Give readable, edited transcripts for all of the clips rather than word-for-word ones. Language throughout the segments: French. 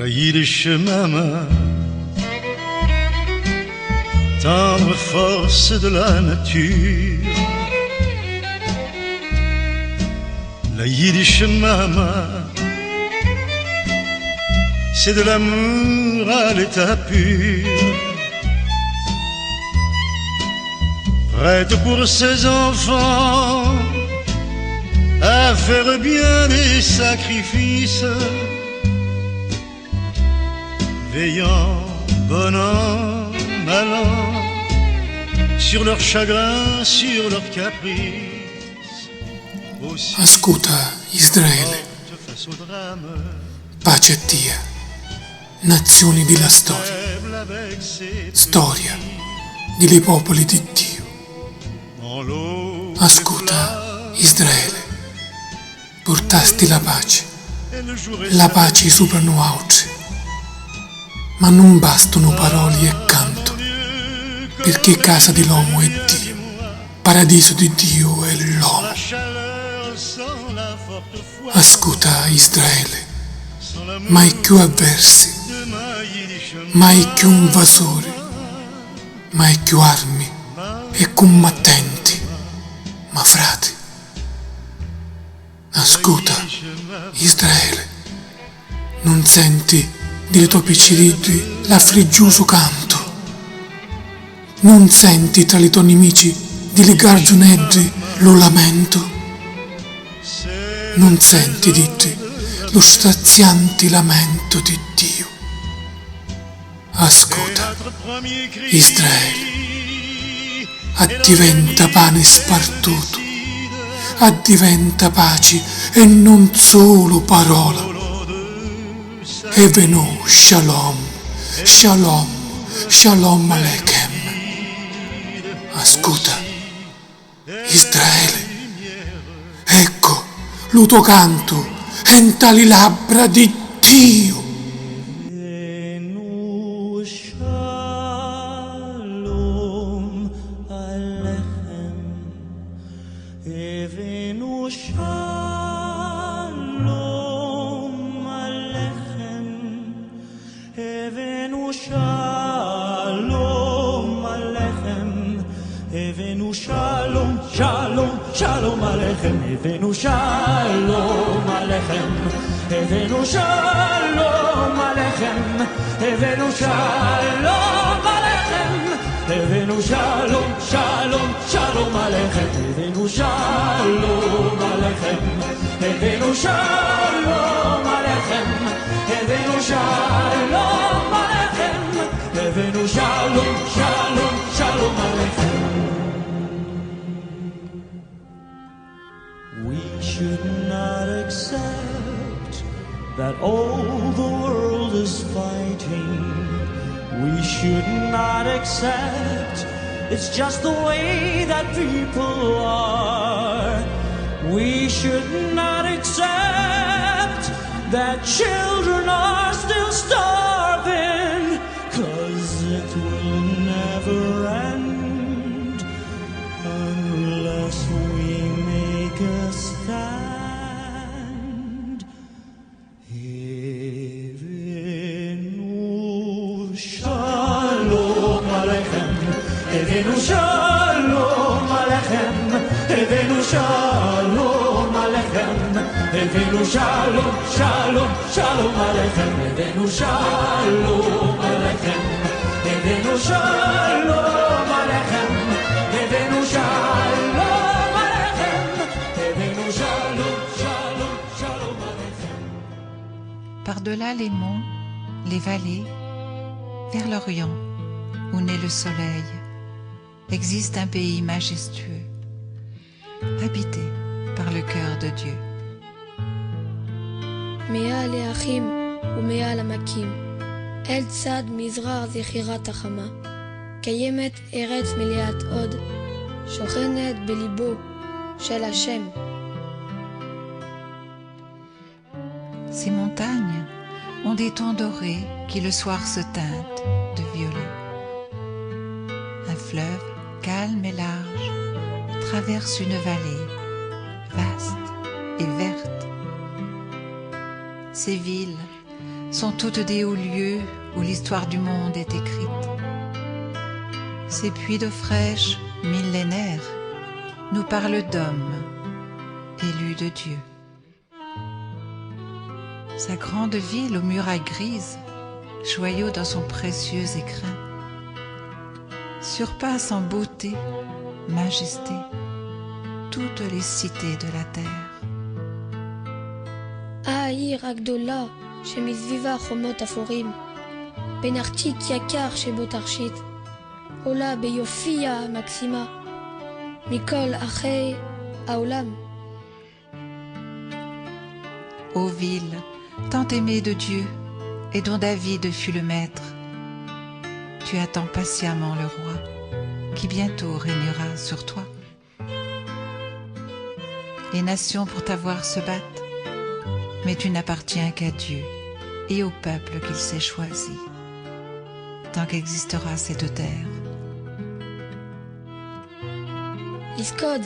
Rayé des chemins, tendre force de la nature. La Yiddishmama, c'est de l'amour à l'état pur. Prête pour ses enfants à faire bien des sacrifices, veillant bon an, mal an, sur leur chagrin, sur leur caprice. Ascolta Israele, pace a Dio, nazioni della storia dei popoli di Dio. Ascolta Israele, portasti la pace soprano altri, ma non bastano parole e canto, perché casa dell'uomo è Dio, paradiso di Dio è l'uomo. Ascolta Israele, mai più avversi, mai più invasori, mai più armi e combattenti, ma frati. Ascolta Israele, non senti delle tue picciriddi l'affliggioso canto, non senti tra i tuoi nemici delle garzoneddi lo lamento, non senti di te lo straziante lamento di Dio. Ascolta Israele, addiventa pane spartuto, addiventa pace e non solo parola. E venu Shalom, Shalom, Shalom Alechem. Ascolta Israele, ecco lo tuo canto entra le labbra di Dio. Shalom Aleichem, Evenu Shalom Aleichem, Evenu Shalom Aleichem, Evenu Shalom Aleichem, Evenu Shalom, Shalom, Shalom Aleichem, Evenu Shalom Aleichem, Evenu Shalom Aleichem, Evenu Shalom Aleichem, Evenu Shalom, Shalom, Shalom Aleichem. We should not accept that all the world is fighting. We should not accept it's just the way that people are. We should not accept that children are still starving, 'cause it will never end unless we make a stand. Evenu Shalom Aleichem, Evenu Shalom Aleichem, Evenu Shalom Aleichem, Evenu Shalom, Shalom, Shalom Aleichem, Evenu Shalom Aleichem, Evenu Shalom Aleichem, Evenu Shalom Aleichem, Evenu Shalom, Shalom, Shalom Aleichem. Par-delà les monts, les vallées, vers l'Orient, où naît le soleil, existe un pays majestueux, habité par le cœur de Dieu. מעל האחים ומעל המקים, אל צד מזרח זכירת החמה, קיימת ארץ מלאת עוד, שוכנת בליבו של השם. Ces montagnes ont des tons dorés qui le soir se teintent de violet. Un fleuve calme et large traverse une vallée vaste et verte. Ces villes sont toutes des hauts lieux où l'histoire du monde est écrite. Ces puits d'eau fraîche, millénaires, nous parlent d'hommes, élus de Dieu. Sa grande ville aux murailles grises, joyau dans son précieux écrin, surpasse en beauté, majesté, toutes les cités de la terre. העיר הגדולה שמסביבה חומות אפורים, בין ארצית יקר שבו תרשית, עולה ביופיה המקסימה, מכל אחי העולם. Ô ville, tant aimée de Dieu, et dont David fut le maître, tu attends patiemment le roi, qui bientôt régnera sur toi. Les nations pour t'avoir se battent, mais tu n'appartiens qu'à Dieu et au peuple qu'il s'est choisi, tant qu'existera cette terre. לזכוד,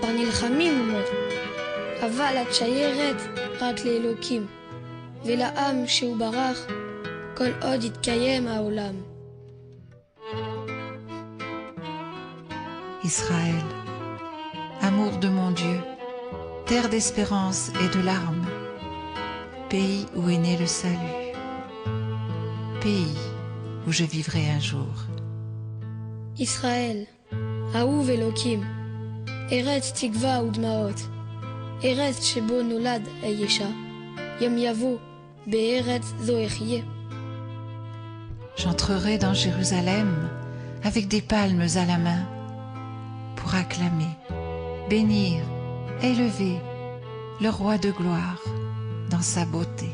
כבר נלחמים אומות, אבל את שיירת רק לאלוקים, ולעם שהוא ברח, כל עוד יתקיים העולם. Israël, amour de mon Dieu, terre d'espérance et de larmes, pays où est né le salut, pays où je vivrai un jour. ישראל, אהוב אלוקים, ארץ תקווה ודמעות, ארץ שבו נולד הישע, יום יבוא, בארץ זו אחיה. J'entrerai dans Jérusalem avec des palmes à la main pour acclamer, bénir, élever le roi de gloire dans sa beauté.